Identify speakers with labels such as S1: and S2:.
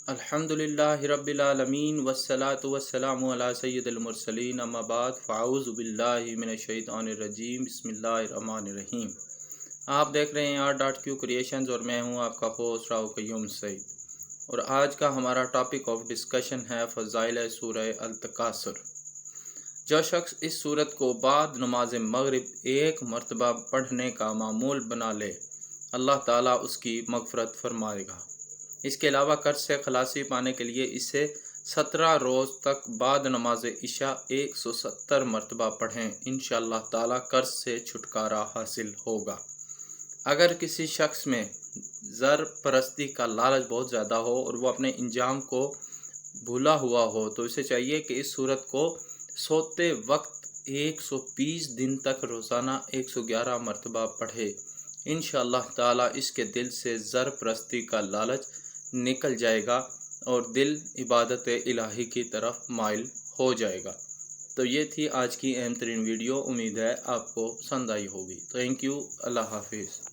S1: الحمدللہ رب العالمین والصلاة والسلام علی سید المرسلین اما بعد فاعوذ باللہ من الشیطان الرجیم بسم اللہ الرحمن الرحیم۔ آپ دیکھ رہے ہیں R.Q کریشنز اور میں ہوں آپ کا ہوسٹ راؤ قیوم سعید، اور آج کا ہمارا ٹاپک آف ڈسکشن ہے فضائل سورہ التکاثر۔ جو شخص اس سورت کو بعد نماز مغرب ایک مرتبہ پڑھنے کا معمول بنا لے اللہ تعالیٰ اس کی مغفرت فرمائے گا۔ اس کے علاوہ قرض سے خلاصی پانے کے لیے اسے 17 روز تک بعد نماز عشاء 170 مرتبہ پڑھیں، انشاءاللہ تعالیٰ قرض سے چھٹکارا حاصل ہوگا۔ اگر کسی شخص میں زر پرستی کا لالچ بہت زیادہ ہو اور وہ اپنے انجام کو بھولا ہوا ہو تو اسے چاہیے کہ اس سورت کو سوتے وقت 120 دن تک روزانہ 111 مرتبہ پڑھے، انشاءاللہ تعالیٰ اس کے دل سے زر پرستی کا لالچ نکل جائے گا اور دل عبادت الہی کی طرف مائل ہو جائے گا۔ تو یہ تھی آج کی اہم ترین ویڈیو، امید ہے آپ کو پسند آئی ہوگی۔ تھینک یو، اللہ حافظ۔